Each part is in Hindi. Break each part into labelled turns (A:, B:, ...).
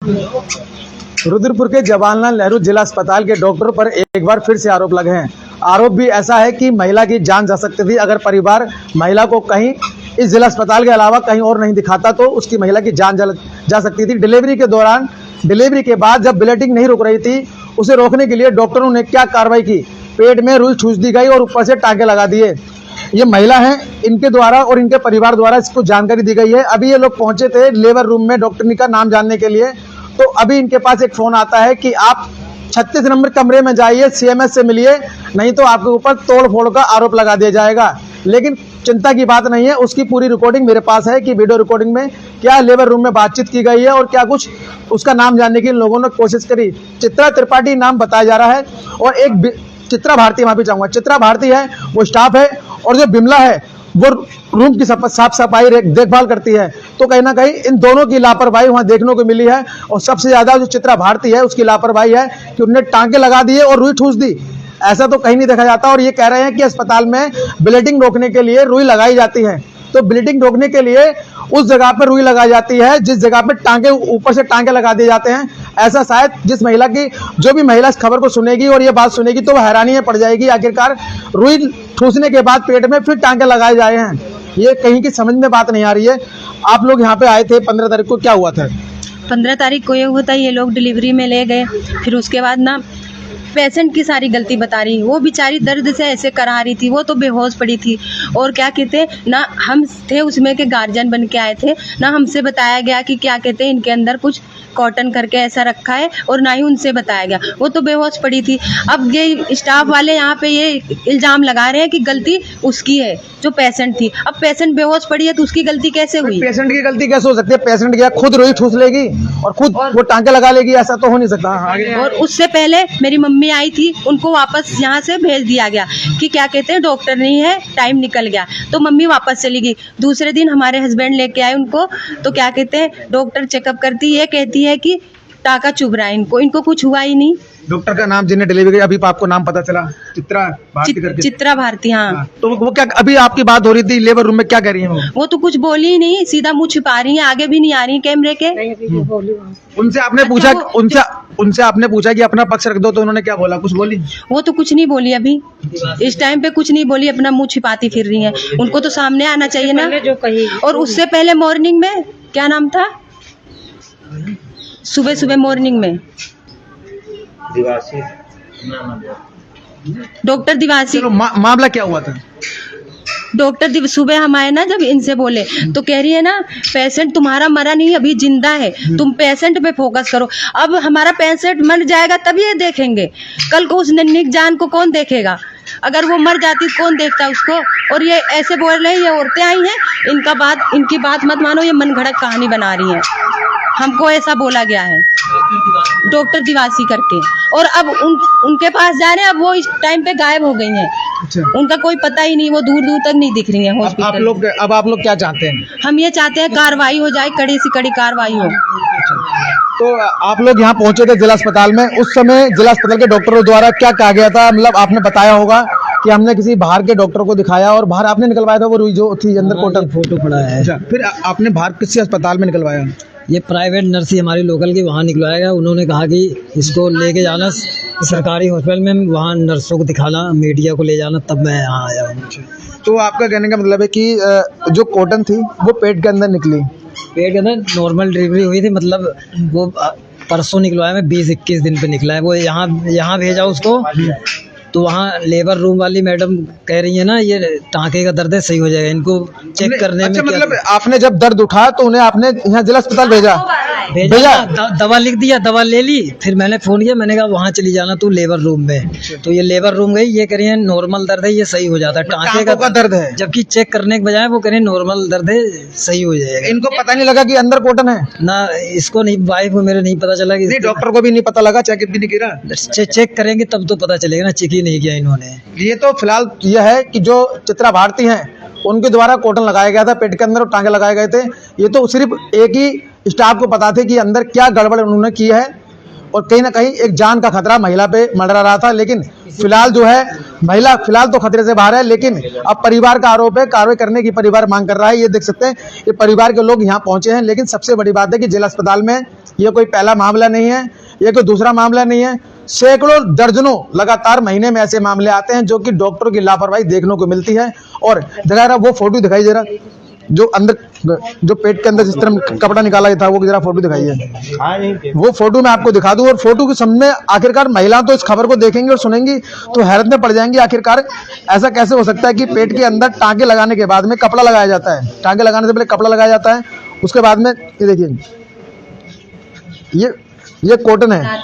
A: रुद्रपुर के जवाहरलाल नेहरू जिला अस्पताल के डॉक्टरों पर एक बार फिर से आरोप लगे हैं। आरोप भी ऐसा है कि महिला की जान जा सकती थी अगर परिवार महिला को कहीं इस जिला अस्पताल के अलावा कहीं और नहीं दिखाता तो उसकी महिला की जान जा सकती थी। डिलीवरी के दौरान, डिलीवरी के बाद जब ब्लीडिंग नहीं रुक रही थी, उसे रोकने के लिए डॉक्टरों ने क्या कार्रवाई की, पेट में रुई ठूस दी गई और ऊपर से टाँके लगा दिए। ये महिला है, इनके द्वारा और इनके परिवार द्वारा इसको जानकारी दी गई है। अभी ये लोग पहुंचे थे लेबर रूम में डॉक्टरनी का नाम जानने के लिए, तो अभी इनके पास एक फोन आता है कि आप 36 नंबर कमरे में जाइए, सीएमएस से मिलिए, नहीं तो आपके ऊपर तोड़ फोड़ का आरोप लगा दिया जाएगा। लेकिन चिंता की बात नहीं है, उसकी पूरी रिकॉर्डिंग मेरे पास है कि वीडियो रिकॉर्डिंग में क्या लेबर रूम में बातचीत की गई है और क्या कुछ उसका नाम जानने की इन लोगों ने कोशिश करी। चित्रा त्रिपाठी नाम बताया जा रहा है और एक चित्रा भारती, माफी चाहूंगा, चित्रा भारती है, वो स्टाफ है, और जो बिमला है वो रूम की साफ सफाई देखभाल करती है। तो कहीं ना कहीं इन दोनों की लापरवाही वहां देखने को मिली है और सबसे ज्यादा जो चित्रा भारती है उसकी लापरवाही है कि उन्होंने टांके लगा दिए और रुई ठूस दी। ऐसा तो कहीं नहीं देखा जाता। और ये कह रहे हैं कि अस्पताल में ब्लीडिंग रोकने के लिए रुई लगाई जाती है, तो ब्लीडिंग रोकने के लिए उस जगह पर रुई लगाई जाती है जिस जगह पर टांके, ऊपर से टांके लगा दिए जाते हैं। ऐसा शायद जिस महिला की, जो भी महिला इस खबर को सुनेगी और ये बात सुनेगी तो वह हैरानी में पड़ जाएगी, आखिरकार रुई ठूसने के बाद पेट में फिर टांके लगाए जाए हैं। ये कहीं की समझ में बात नहीं आ रही है। आप लोग यहाँ पे आए थे 15 तारीख को, क्या हुआ था?
B: 15 तारीख को ये होता है, ये लोग डिलीवरी में ले गए, फिर उसके बाद ना पेशेंट की सारी गलती बता रही। वो बेचारी दर्द से ऐसे करा रही थी, वो तो बेहोश पड़ी थी। और क्या कहते ना, हम थे उसमें के गार्जियन बन के आए थे ना, हमसे बताया गया कि क्या कहते हैं इनके अंदर कुछ कॉटन करके ऐसा रखा है, और ना ही उनसे बताया गया, वो तो बेहोश पड़ी थी। अब ये स्टाफ वाले यहाँ पे ये इल्जाम लगा रहे हैं कि गलती उसकी है, जो पेशेंट थी। अब पेशेंट बेहोश पड़ी है तो उसकी गलती कैसे हुई?
A: पेशेंट की गलती कैसे हो सकती है? पेशेंट क्या खुद रुई ठूस लेगी और खुद वो टांके लगा लेगी? ऐसा तो हो नहीं सकता।
B: और उससे पहले मेरी मम्मी आई थी, उनको वापस यहाँ से भेज दिया गया कि क्या कहते हैं डॉक्टर नहीं है, टाइम निकल गया, तो मम्मी वापस चली गई। दूसरे दिन हमारे हस्बैंड लेके आए उनको, तो क्या कहते हैं डॉक्टर चेकअप करती है, कहती है कि टाका चुभ रहा है, इनको कुछ हुआ ही नहीं।
A: डॉक्टर का नाम जिन्हें डिलीवरी, अभी आपको नाम पता चला? चित्रा भारती करके।
B: चित्रा भारती, हाँ।
A: तो वो क्या, अभी आपकी बात हो रही थी लेबर रूम में, क्या कह रही है
B: वो तो कुछ बोली ही नहीं, सीधा मुंह छिपा रही है, आगे भी नहीं आ रही कैमरे के।
A: उनसे आपने पूछा, उनसे आपने पूछा कि अपना पक्ष रख दो, तो उन्होंने क्या बोला? कुछ बोली?
B: वो तो कुछ नहीं बोली, अभी इस टाइम पे कुछ नहीं बोली, अपना मुंह छिपाती फिर रही है। उनको तो सामने आना चाहिए ना। और उससे पहले मॉर्निंग में क्या नाम था, सुबह मॉर्निंग में डॉक्टर दिवासी।
A: मामला क्या हुआ था?
B: डॉक्टर सुबह हम आए ना, जब इनसे बोले तो कह रही है ना, पेशेंट तुम्हारा मरा नहीं, अभी जिंदा है, तुम पेशेंट पे फोकस करो। अब हमारा पेशेंट मर जाएगा तब ये देखेंगे, कल को उस नन्ही जान को कौन देखेगा? अगर वो मर जाती कौन देखता उसको? और ये ऐसे बोल रहे हैं, ये औरतें आई हैं, इनकी बात मत मानो, ये मन घड़क कहानी बना रही हैं। हमको ऐसा बोला गया है डॉक्टर दिवासी करके, और अब उनके पास जा रहे हैं। अब वो इस टाइम पे गायब हो गई हैं। अच्छा। उनका कोई पता ही नहीं, वो दूर दूर तक नहीं दिख रही है हॉस्पिटल।
A: अब आप लोग क्या चाहते हैं?
B: हम ये चाहते हैं कार्रवाई हो जाए, कड़ी से कड़ी कार्रवाई हो।
A: तो आप लोग यहाँ पहुंचे थे जिला अस्पताल में, उस समय जिला अस्पताल के डॉक्टरों द्वारा क्या कहा गया था? मतलब आपने बताया होगा कि हमने किसी बाहर के डॉक्टर को दिखाया और बाहर आपने निकलवाया था वो रुई जो थी अंदर, कोटन
C: फोटो पड़ा है।
A: फिर आपने बाहर किसी अस्पताल में निकलवाया?
C: ये प्राइवेट नर्स ही हमारी लोकल की, वहाँ निकलवाया गया। उन्होंने कहा कि इसको लेके जाना सरकारी हॉस्पिटल में, वहाँ नर्सों को दिखाना, मीडिया को ले जाना, तब मैं यहाँ आया हूँ।
A: तो आपका कहने का मतलब है कि जो कॉटन थी वो पेट के अंदर निकली?
C: पेट के अंदर नॉर्मल डिलीवरी हुई थी, मतलब वो परसों निकलवाया, मैं 20-21 दिन पे निकला है। वो यहाँ भेजा उसको, तो वहाँ लेबर रूम वाली मैडम कह रही है ना, ये टाँके का दर्द है, सही हो जाएगा, इनको चेक करने में।
A: मतलब आपने जब दर्द उठा तो उन्हें आपने यहाँ जिला अस्पताल भेजा?
C: दवा लिख दिया, दवा ले ली, फिर मैंने फोन किया, मैंने कहा वहाँ चली जाना तू लेबर रूम में। तो ये लेबर रूम गई, ये कह रही है नॉर्मल दर्द है, ये सही हो जाता है, टाँके का दर्द है, जबकि चेक करने के बजाय वो कह रही है नॉर्मल दर्द है, सही हो जाएगा।
A: इनको पता नहीं लगा कि अंदर कॉटन है?
C: ना इसको नहीं, वाइफ को मेरे नहीं पता चला कि
A: डॉक्टर को भी नहीं पता लगा, चेक भी नहीं किया?
C: चेक करेंगे तब तो पता चलेगा ना, चेक ही नहीं किया इन्होंने।
A: ये तो फिलहाल यह है कि जो चित्रा भारती हैं उनके द्वारा कॉटन लगाया गया था पेट के अंदर और टांके लगाए गए थे। ये तो सिर्फ एक ही स्टाफ को पता थे कि अंदर क्या गड़बड़ उन्होंने की है, और कहीं ना कहीं एक जान का खतरा महिला पे मंडरा रहा था। लेकिन फिलहाल जो है महिला फिलहाल तो खतरे से बाहर है, लेकिन अब परिवार का आरोप है, कार्रवाई करने की परिवार मांग कर रहा है। ये देख सकते हैं ये परिवार के लोग यहाँ पहुंचे हैं, लेकिन सबसे बड़ी बात है कि जिला अस्पताल में ये कोई पहला मामला नहीं है, ये कोई दूसरा मामला नहीं है। सैकड़ों दर्जनों लगातार महीने में ऐसे मामले आते हैं जो कि डॉक्टरों की लापरवाही देखने को मिलती है। और दिखा रहा वो फोटो दिखाई दे रहा, जो अंदर जो पेट के अंदर जिस तरह कपड़ा निकाला गया था, वो जरा फोटो दिखाइए। वो फोटो मैं आपको दिखा दूं, और फोटो के सामने आखिरकार महिला तो इस खबर को देखेंगी और सुनेंगी तो हैरत में पड़ जाएंगी। आखिरकार ऐसा कैसे हो सकता है कि पेट के अंदर टांके लगाने के बाद में कपड़ा लगाया जाता है, टांके लगाने से पहले कपड़ा लगाया जाता है, उसके बाद में ये देखिए ये कॉटन है।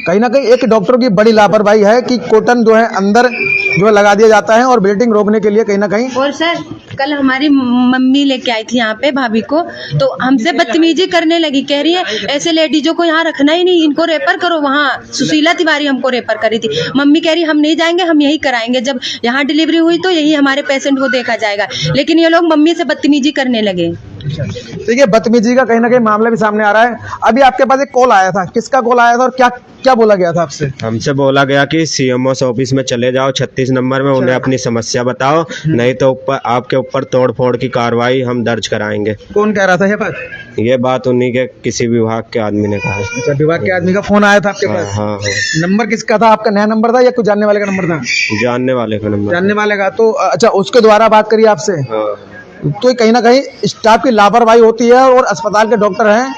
A: कहीं ना कहीं एक डॉक्टर की बड़ी लापरवाही है कि कॉटन जो है अंदर जो है लगा दिया जाता है और ब्लीडिंग रोकने के लिए कहीं ना कहीं।
B: और सर कल हमारी मम्मी लेके आई थी यहाँ पे भाभी को, तो हमसे बदतमीजी करने लगी, कह रही है ऐसे लेडीजों को यहाँ रखना ही नहीं, इनको रेफर करो वहाँ। सुशीला तिवारी हमको रेफर करी थी। मम्मी कह रही हम नहीं जाएंगे, हम यही कराएंगे, जब यहाँ डिलीवरी हुई तो यही हमारे पेशेंट को देखा जाएगा। लेकिन ये लोग मम्मी से बदतमीजी करने लगे।
A: देखिए बदतमीजी का कहीं ना कहीं मामला भी सामने आ रहा है। अभी आपके पास एक कॉल आया था, किसका कॉल आया था और क्या क्या बोला गया था आपसे?
D: हमसे बोला गया कि सीएमओ ऑफिस में चले जाओ 36 नंबर में, उन्हें अपनी समस्या बताओ, नहीं तो आपके ऊपर तोड़ फोड़ की कार्रवाई हम दर्ज कराएंगे।
A: कौन कह रहा था
D: ये बात उन्हीं के किसी विभाग के आदमी ने कहा है।
A: अच्छा, विभाग के आदमी का फोन आया था आपके पास?
D: हाँ।
A: नंबर किसका था? आपका नया नंबर था या कुछ जानने वाले का नंबर था?
D: जानने वाले का नंबर।
A: जानने वाले का, तो अच्छा उसके द्वारा बात करिए आपसे।
D: हाँ।
A: तो कहीं ना कहीं स्टाफ की लापरवाही होती है और अस्पताल के डॉक्टर हैं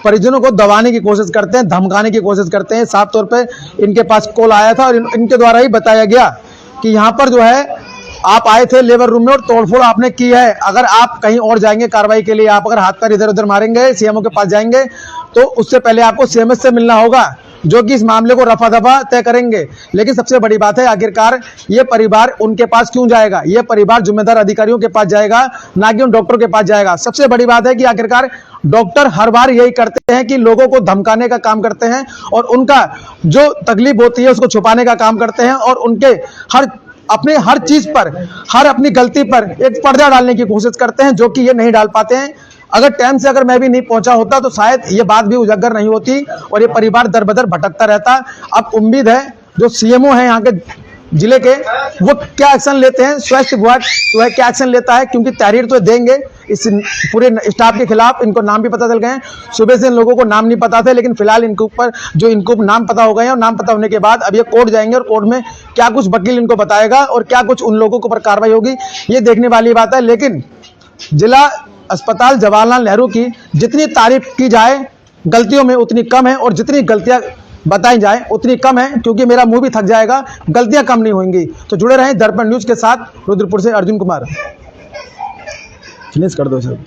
A: परिजनों को दबाने की कोशिश करते हैं, धमकाने की कोशिश करते हैं। साफ तौर पे इनके पास कॉल आया था और इनके द्वारा ही बताया गया कि यहाँ पर जो है आप आए थे लेबर रूम में और तोड़फोड़ आपने की है। अगर आप कहीं और जाएंगे कार्रवाई के लिए, आप अगर हाथ पैर इधर उधर मारेंगे, सीएमओ के पास जाएंगे, तो उससे पहले आपको सीएमएस से मिलना होगा, जो कि इस मामले को रफा दफा तय करेंगे। लेकिन सबसे बड़ी बात है, आखिरकार ये परिवार उनके पास क्यों जाएगा? ये परिवार जिम्मेदार अधिकारियों के पास जाएगा, ना कि उन डॉक्टरों के पास जाएगा। सबसे बड़ी बात है कि आखिरकार डॉक्टर हर बार यही करते हैं कि लोगों को धमकाने का काम करते हैं और उनका जो तकलीफ होती है उसको छुपाने का काम करते हैं और उनके अपने हर चीज पर, हर अपनी गलती पर एक पर्दा डालने की कोशिश करते हैं, जो कि ये नहीं डाल पाते हैं। अगर टाइम से अगर मैं भी नहीं पहुंचा होता तो शायद ये बात भी उजागर नहीं होती और ये परिवार दर बदर भटकता रहता। अब उम्मीद है जो सीएमओ है यहाँ के जिले के, वो क्या एक्शन लेते हैं, स्वास्थ्य विभाग जो है क्या एक्शन लेता है, क्योंकि तहरीर तो देंगे इस पूरे स्टाफ के खिलाफ। इनको नाम भी पता चल गए हैं, सुबह से इन लोगों को नाम नहीं पता थे, लेकिन फिलहाल इनके ऊपर जो इनको नाम पता हो गए हैं और नाम पता होने के बाद अब ये कोर्ट जाएंगे और कोर्ट में क्या कुछ वकील इनको बताएगा और क्या कुछ उन लोगों के ऊपर कार्रवाई होगी, ये देखने वाली बात है। लेकिन जिला अस्पताल जवाहरलाल नेहरू की जितनी तारीफ की जाए गलतियों में उतनी कम है और जितनी गलतियां बताई जाए उतनी कम है, क्योंकि मेरा मुंह भी थक जाएगा, गलतियां कम नहीं होंगी। तो जुड़े रहें दर्पण न्यूज के साथ। रुद्रपुर से अर्जुन कुमार। फिनिश कर दो सर।